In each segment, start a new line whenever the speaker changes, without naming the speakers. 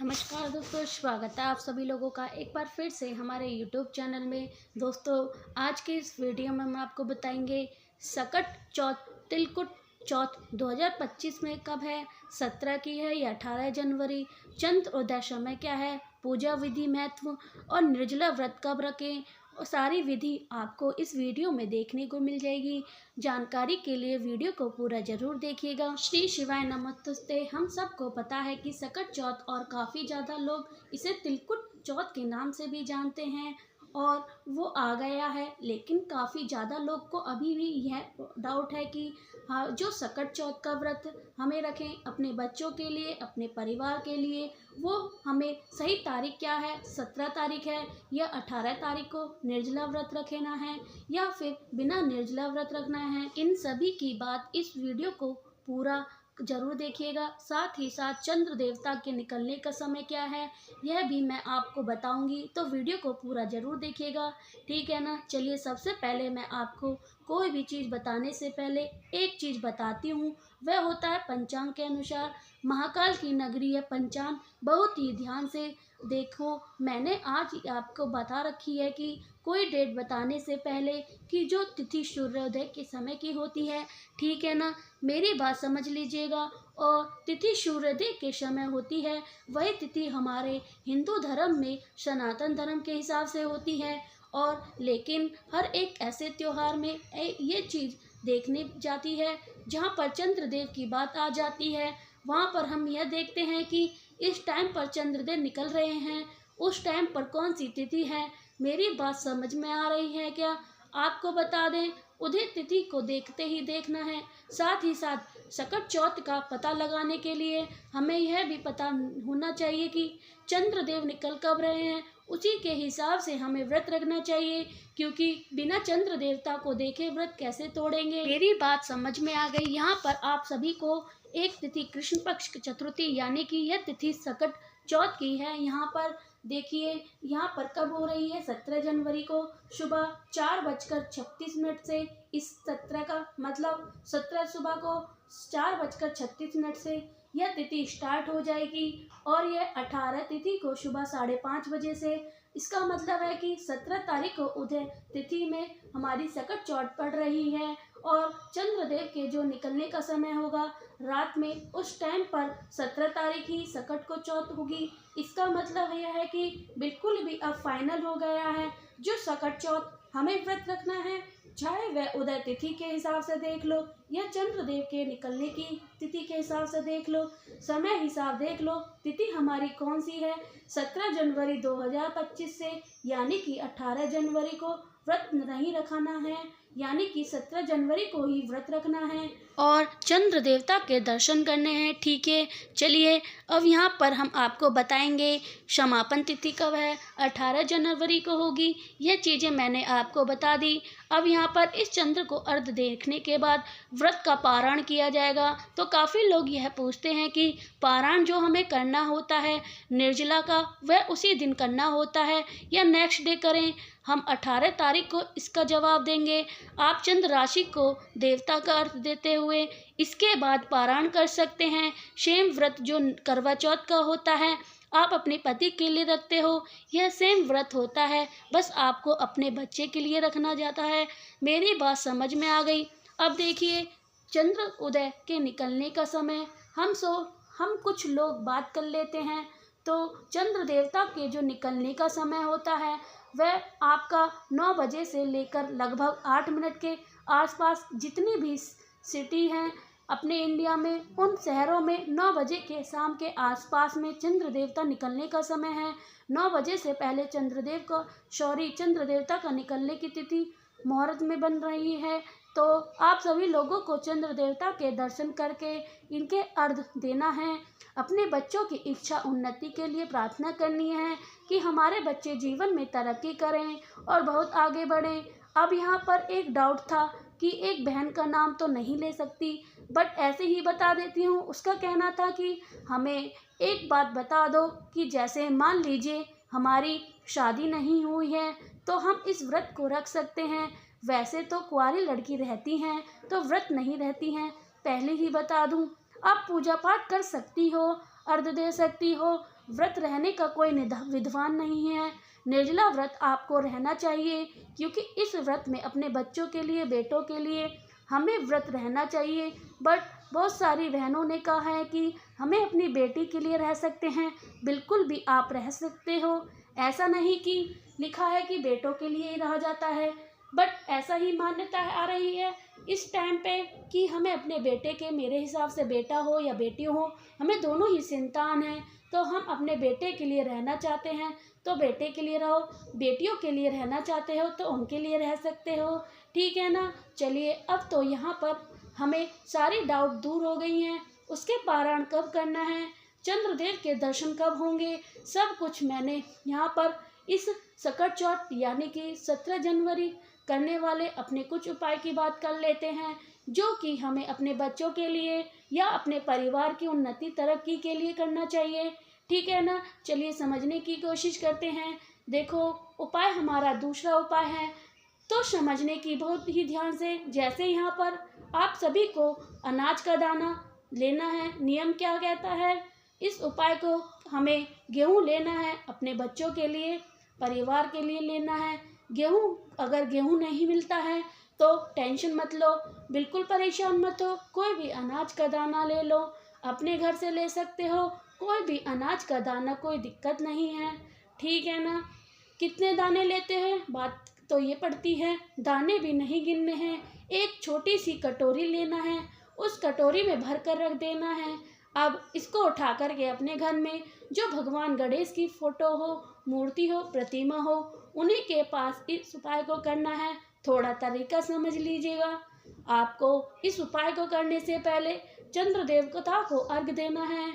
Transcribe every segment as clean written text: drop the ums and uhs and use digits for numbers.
नमस्कार दोस्तों, स्वागत है आप सभी लोगों का एक बार फिर से हमारे YouTube चैनल में। दोस्तों, आज के इस वीडियो में हम आपको बताएंगे सकट चौथ तिलकुट चौथ 2025 में कब है, 17 की है या 18 जनवरी, चंद्र उदय समय क्या है, पूजा विधि महत्व और निर्जला व्रत कब रखें और सारी विधि आपको इस वीडियो में देखने को मिल जाएगी। जानकारी के लिए वीडियो को पूरा जरूर देखिएगा। श्री शिवाय नमस्तुस्ते। हम सबको पता है कि सकट चौथ और काफ़ी ज़्यादा लोग इसे तिलकुट चौथ के नाम से भी जानते हैं और वो आ गया है, लेकिन काफ़ी ज़्यादा लोग को अभी भी यह डाउट है कि हाँ, जो सकट चौथ का व्रत हमें रखें अपने बच्चों के लिए, अपने परिवार के लिए, वो हमें सही तारीख क्या है, 17 तारीख है या 18 तारीख को निर्जला व्रत रखना है या फिर बिना निर्जला व्रत रखना है। इन सभी की बात इस वीडियो को पूरा जरूर देखिएगा। साथ ही साथ चंद्र देवता के निकलने का समय क्या है यह भी मैं आपको बताऊंगी, तो वीडियो को पूरा जरूर देखिएगा, ठीक है ना। चलिए, सबसे पहले मैं आपको कोई भी चीज़ बताने से पहले एक चीज़ बताती हूँ, वह होता है पंचांग के अनुसार। महाकाल की नगरी है पंचांग, बहुत ही ध्यान से देखो। मैंने आज आपको बता रखी है कि कोई डेट बताने से पहले कि जो तिथि सूर्योदय के समय की होती है, ठीक है ना, मेरी बात समझ लीजिएगा। और तिथि सूर्योदय के समय होती है, वही तिथि हमारे हिंदू धर्म में सनातन धर्म के हिसाब से होती है। और लेकिन हर एक ऐसे त्योहार में ये चीज़ देखने जाती है जहाँ पर चंद्रदेव की बात आ जाती है। वहाँ पर हम यह देखते हैं कि इस टाइम पर चंद्रदेव निकल रहे हैं, उस टाइम पर कौन सी तिथि है। मेरी बात समझ में आ रही है क्या? आपको बता दें, उदय तिथि को देखते ही देखना है। साथ ही साथ सकट चौथ का पता लगाने के लिए हमें यह भी पता होना चाहिए कि चंद्रदेव निकल कब रहे हैं, उसी के हिसाब से हमें व्रत रखना चाहिए, क्योंकि बिना चंद्र देवता को देखे व्रत कैसे तोड़ेंगे। मेरी बात समझ में आ गई। यहाँ पर आप सभी को एक तिथि कृष्ण पक्ष की चतुर्थी यानी कि यह तिथि सकट चौथ की है। यहाँ पर देखिए, यहाँ पर कब हो रही है, 17 जनवरी को सुबह 4:36 से इस 17 का मतलब 17 सुबह को 4:36 से यह तिथि स्टार्ट हो जाएगी और यह 18 तिथि को सुबह 5:30 बजे से। इसका मतलब है कि 17 तारीख को उदय तिथि में हमारी सकट चौथ पड़ रही है और चंद्रदेव के जो निकलने का समय होगा रात में, उस टाइम पर 17 तारीख ही सकट को चौथ होगी। इसका मतलब यह है कि बिल्कुल भी अब फाइनल हो गया है, जो सकट चौथ हमें व्रत रखना है, चाहे वह उदय तिथि के हिसाब से देख लो या चंद्रदेव के निकलने की तिथि के हिसाब से देख लो, समय हिसाब देख लो, तिथि हमारी कौन सी है, 17 जनवरी 2025 से यानी कि 18 जनवरी को व्रत नहीं रखना है, यानी कि 17 जनवरी को ही व्रत रखना है और चंद्र देवता के दर्शन करने हैं, ठीक है। चलिए, अब यहाँ पर हम आपको बताएंगे समापन तिथि कब है, 18 जनवरी को होगी। यह चीज़ें मैंने आपको बता दी। अब यहाँ पर इस चंद्र को अर्घ देखने के बाद व्रत का पारण किया जाएगा। तो काफ़ी लोग यह पूछते हैं कि पारण जो हमें करना होता है निर्जला का, वह उसी दिन करना होता है या नेक्स्ट डे करें। हम 18 तारीख को इसका जवाब देंगे। आप चंद्र राशि को देवता का अर्थ देते हुए इसके बाद पारायण कर सकते हैं। सेम व्रत जो करवा चौथ का होता है, आप अपने पति के लिए रखते हो, यह सेम व्रत होता है, बस आपको अपने बच्चे के लिए रखना जाता है। मेरी बात समझ में आ गई। अब देखिए, चंद्र उदय के निकलने का समय हम कुछ लोग बात कर लेते हैं। तो चंद्र देवता के जो निकलने का समय होता है वह आपका 9 बजे से लेकर लगभग 8 मिनट के आसपास, जितनी भी सिटी हैं अपने इंडिया में, उन शहरों में 9 बजे के शाम के आसपास में चंद्र देवता निकलने का समय है। 9 बजे से पहले चंद्र देवता का निकलने की तिथि मुहूर्त में बन रही है। तो आप सभी लोगों को चंद्र देवता के दर्शन करके इनके अर्घ देना है। अपने बच्चों की इच्छा उन्नति के लिए प्रार्थना करनी है कि हमारे बच्चे जीवन में तरक्की करें और बहुत आगे बढ़ें। अब यहाँ पर एक डाउट था कि एक बहन का नाम तो नहीं ले सकती, बट ऐसे ही बता देती हूँ। उसका कहना था कि हमें एक बात बता दो कि जैसे मान लीजिए हमारी शादी नहीं हुई है तो हम इस व्रत को रख सकते हैं। वैसे तो कुंवारी लड़की रहती हैं तो व्रत नहीं रहती हैं, पहले ही बता दूं। आप पूजा पाठ कर सकती हो, अर्घ दे सकती हो, व्रत रहने का कोई विद्वान नहीं है। निर्जला व्रत आपको रहना चाहिए, क्योंकि इस व्रत में अपने बच्चों के लिए, बेटों के लिए हमें व्रत रहना चाहिए। बट बहुत सारी बहनों ने कहा है कि हमें अपनी बेटी के लिए रह सकते हैं। बिल्कुल भी आप रह सकते हो। ऐसा नहीं कि लिखा है कि बेटों के लिए ही रहा जाता है, बट ऐसा ही मान्यता आ रही है इस टाइम पे कि हमें अपने बेटे के, मेरे हिसाब से बेटा हो या बेटी हो, हमें दोनों ही संतान हैं, तो हम अपने बेटे के लिए रहना चाहते हैं तो बेटे के लिए रहो, बेटियों के लिए रहना चाहते हो तो उनके लिए रह सकते हो। ठीक है ना। चलिए, अब तो यहाँ पर हमें सारी डाउट दूर हो गई हैं। उसके पारायण कब करना है, चंद्रदेव के दर्शन कब होंगे, सब कुछ मैंने यहाँ पर इस सकट चौथ यानी कि 17 जनवरी करने वाले अपने कुछ उपाय की बात कर लेते हैं, जो कि हमें अपने बच्चों के लिए या अपने परिवार की उन्नति तरक्की के लिए करना चाहिए। ठीक है ना। चलिए समझने की कोशिश करते हैं। देखो, उपाय हमारा दूसरा उपाय है, तो समझने की बहुत ही ध्यान से। जैसे यहाँ पर आप सभी को अनाज का दाना लेना है। नियम क्या कहता है, इस उपाय को हमें गेहूँ लेना है, अपने बच्चों के लिए, परिवार के लिए लेना है। गेहूँ, अगर गेहूँ नहीं मिलता है तो टेंशन मत लो, बिल्कुल परेशान मत हो, कोई भी अनाज का दाना ले लो, अपने घर से ले सकते हो, कोई भी अनाज का दाना, कोई दिक्कत नहीं है। ठीक है ना। कितने दाने लेते हैं बात तो ये पड़ती है, दाने भी नहीं गिनने हैं। एक छोटी सी कटोरी लेना है, उस कटोरी में भर कर रख देना है। अब इसको उठा करके अपने घर में जो भगवान गणेश की फोटो हो, मूर्ति हो, प्रतिमा हो, उन्हीं के पास इस उपाय को करना है। थोड़ा तरीका समझ लीजिएगा। आपको इस उपाय को करने से पहले चंद्र देवता को अर्घ देना है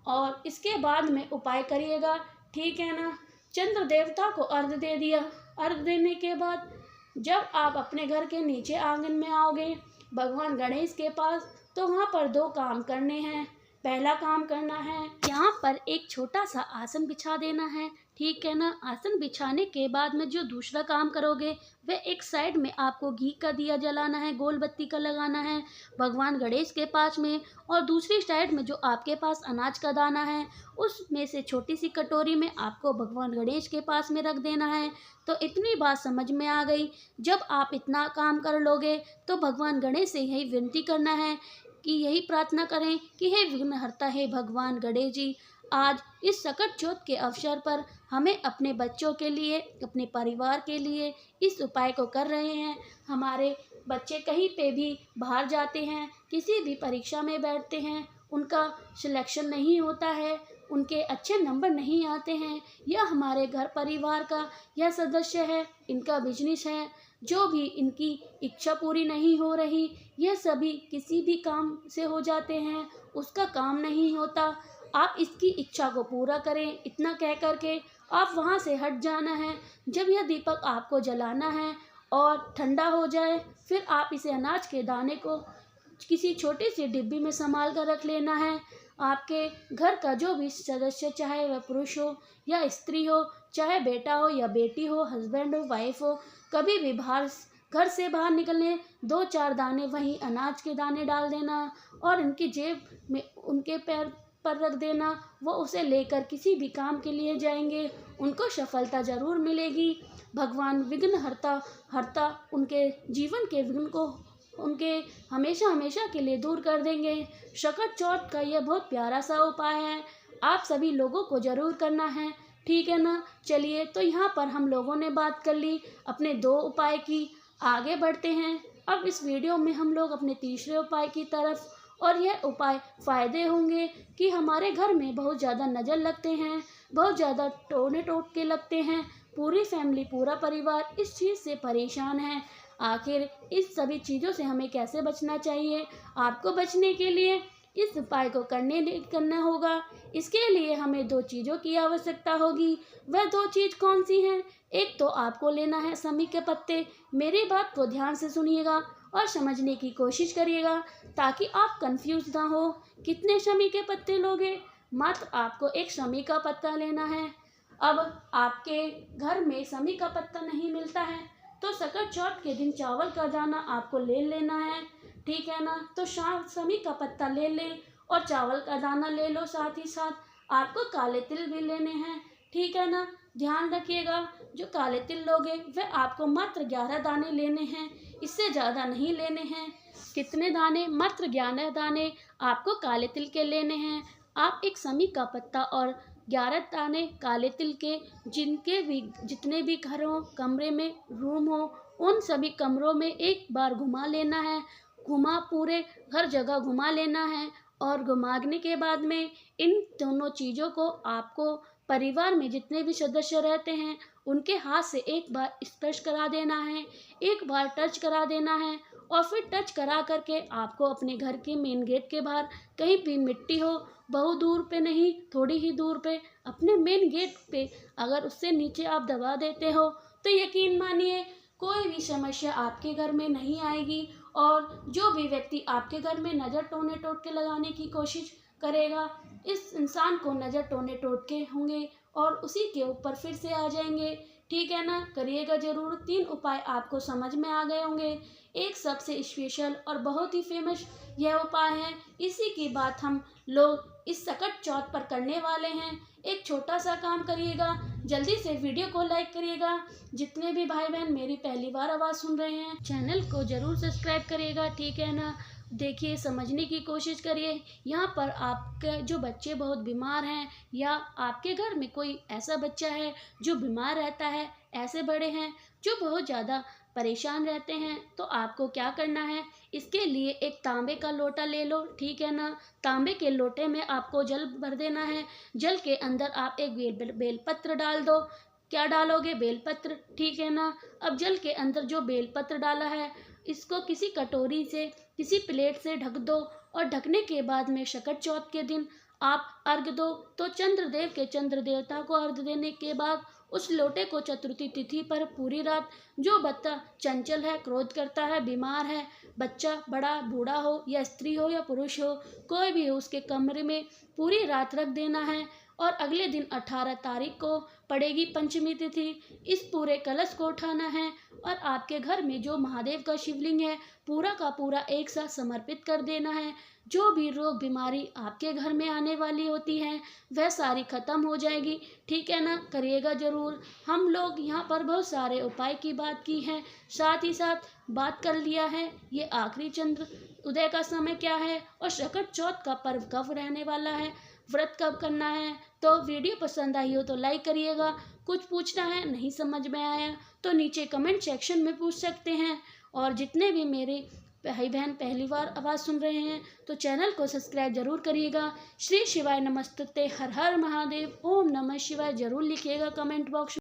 और इसके बाद में उपाय करिएगा। ठीक है ना। चंद्र देवता को अर्घ दे दिया। अर्घ देने के बाद जब आप अपने घर के नीचे आंगन में आओगे भगवान गणेश के पास, तो वहाँ पर 2 काम करने हैं। पहला काम करना है, यहाँ पर एक छोटा सा आसन बिछा देना है। ठीक है ना। आसन बिछाने के बाद में जो दूसरा काम करोगे, वह एक साइड में आपको घी का दिया जलाना है, गोल बत्ती का लगाना है भगवान गणेश के पास में, और दूसरी साइड में जो आपके पास अनाज का दाना है, उसमें से छोटी सी कटोरी में आपको भगवान गणेश के पास में रख देना है। तो इतनी बात समझ में आ गई। जब आप इतना काम कर लोगे तो भगवान गणेश से यही विनती करना है कि यही प्रार्थना करें कि हे विघ्नहर्ता, हे भगवान गणेश जी, आज इस सकट चौथ के अवसर पर हमें अपने बच्चों के लिए, अपने परिवार के लिए इस उपाय को कर रहे हैं। हमारे बच्चे कहीं पे भी बाहर जाते हैं, किसी भी परीक्षा में बैठते हैं, उनका सिलेक्शन नहीं होता है, उनके अच्छे नंबर नहीं आते हैं, या हमारे घर परिवार का यह सदस्य है, इनका बिजनेस है, जो भी इनकी इच्छा पूरी नहीं हो रही, यह सभी किसी भी काम से हो जाते हैं, उसका काम नहीं होता, आप इसकी इच्छा को पूरा करें, इतना कह कर के आप वहाँ से हट जाना है। जब यह दीपक आपको जलाना है और ठंडा हो जाए, फिर आप इसे अनाज के दाने को किसी छोटी सी डिब्बी में संभाल कर रख लेना है। आपके घर का जो भी सदस्य, चाहे वह पुरुष हो या स्त्री हो, चाहे बेटा हो या बेटी हो, हस्बैंड हो, वाइफ हो, कभी भी बाहर, घर से बाहर निकलने 2-4 दाने वहीं अनाज के दाने डाल देना और उनकी जेब में, उनके पैर पर रख देना। वो उसे लेकर किसी भी काम के लिए जाएंगे, उनको सफलता जरूर मिलेगी। भगवान विघ्न हरता उनके जीवन के विघ्न को उनके हमेशा हमेशा के लिए दूर कर देंगे। सकट चौथ का यह बहुत प्यारा सा उपाय है, आप सभी लोगों को जरूर करना है। ठीक है ना। चलिए, तो यहाँ पर हम लोगों ने बात कर ली अपने 2 उपाय की। आगे बढ़ते हैं। अब इस वीडियो में हम लोग अपने तीसरे उपाय की तरफ, और यह उपाय फ़ायदे होंगे कि हमारे घर में बहुत ज़्यादा नज़र लगते हैं, बहुत ज़्यादा टोने टोटके लगते हैं, पूरी फैमिली, पूरा परिवार इस चीज़ से परेशान है। आखिर इस सभी चीज़ों से हमें कैसे बचना चाहिए? आपको बचने के लिए इस उपाय को करना होगा। इसके लिए हमें 2 चीज़ों की आवश्यकता होगी। वह 2 चीज़ कौन सी हैं? एक तो आपको लेना है समी के पत्ते। मेरी बात को ध्यान से सुनिएगा और समझने की कोशिश करिएगा, ताकि आप कंफ्यूज ना हो। कितने शमी के पत्ते लोगे? मात्र आपको 1 शमी का पत्ता लेना है। अब आपके घर में शमी का पत्ता नहीं मिलता है, तो सकट चौथ के दिन चावल का दाना आपको ले लेना है। ठीक है ना। तो शमी का पत्ता ले लें और चावल का दाना ले लो। साथ ही साथ आपको काले तिल भी लेने हैं, ठीक है ना। ध्यान रखिएगा, जो काले तिल लोगे वह आपको मात्र 11 दाने लेने हैं, इससे ज़्यादा नहीं लेने हैं। कितने दाने? मात्र 11 दाने आपको काले तिल के लेने हैं। आप एक समी का पत्ता और 11 दाने काले तिल के, जितने भी घर हो, कमरे में रूम हो, उन सभी कमरों में एक बार घुमा लेना है। पूरे हर जगह घुमा लेना है और घुमाने के बाद में इन दोनों चीज़ों को आपको परिवार में जितने भी सदस्य रहते हैं उनके हाथ से एक बार स्पर्श करा देना है, एक बार टच करा देना है और फिर टच करा करके आपको अपने घर के मेन गेट के बाहर कहीं भी मिट्टी हो, बहुत दूर पे नहीं, थोड़ी ही दूर पे, अपने मेन गेट पे अगर उससे नीचे आप दबा देते हो तो यकीन मानिए कोई भी समस्या आपके घर में नहीं आएगी। और जो भी व्यक्ति आपके घर में नज़र टोने टोटके लगाने की कोशिश करेगा, इस इंसान को नज़र टोने टोटके होंगे और उसी के ऊपर फिर से आ जाएंगे, ठीक है ना। करिएगा ज़रूर। 3 उपाय आपको समझ में आ गए होंगे। एक सबसे स्पेशल और बहुत ही फेमस यह उपाय है, इसी की बात हम लोग इस सकट चौथ पर करने वाले हैं। एक छोटा सा काम करिएगा, जल्दी से वीडियो को लाइक करिएगा। जितने भी भाई बहन मेरी पहली बार आवाज़ सुन रहे हैं, चैनल को ज़रूर सब्सक्राइब करिएगा, ठीक है ना। देखिए, समझने की कोशिश करिए। यहाँ पर आपके जो बच्चे बहुत बीमार हैं या आपके घर में कोई ऐसा बच्चा है जो बीमार रहता है, ऐसे बड़े हैं जो बहुत ज़्यादा परेशान रहते हैं, तो आपको क्या करना है, इसके लिए एक तांबे का लोटा ले लो, ठीक है ना। तांबे के लोटे में आपको जल भर देना है। जल के अंदर आप एक बेलपत्र डाल दो। क्या डालोगे? बेलपत्र, ठीक है ना। अब जल के अंदर जो बेलपत्र डाला है, इसको किसी कटोरी से, किसी प्लेट से ढक दो और ढकने के बाद में सकट चौथ के दिन आप अर्घ दो। तो चंद्रदेव के चंद्र देवता को अर्घ देने के बाद उस लोटे को चतुर्थी तिथि पर पूरी रात, जो बच्चा चंचल है, क्रोध करता है, बीमार है, बच्चा बड़ा बूढ़ा हो या स्त्री हो या पुरुष हो, कोई भी हो, उसके कमरे में पूरी रात रख देना है। और अगले दिन 18 तारीख को पड़ेगी पंचमी तिथि। इस पूरे कलश को उठाना है और आपके घर में जो महादेव का शिवलिंग है पूरा का पूरा एक साथ समर्पित कर देना है। जो भी रोग बीमारी आपके घर में आने वाली होती है वह सारी खत्म हो जाएगी, ठीक है ना। करिएगा ज़रूर। हम लोग यहाँ पर बहुत सारे उपाय की बात की है, साथ ही साथ बात कर लिया है ये आखिरी चंद्र उदय का समय क्या है और सकट चौथ का पर्व कब रहने वाला है, व्रत कब करना है। तो वीडियो पसंद आई हो तो लाइक करिएगा। कुछ पूछना है, नहीं समझ में आया तो नीचे कमेंट सेक्शन में पूछ सकते हैं। और जितने भी मेरे भाई बहन पहली बार आवाज़ सुन रहे हैं तो चैनल को सब्सक्राइब जरूर करिएगा। श्री शिवाय नमस्तुते, हर हर महादेव, ओम नमः शिवाय जरूर लिखिएगा कमेंट बॉक्स में।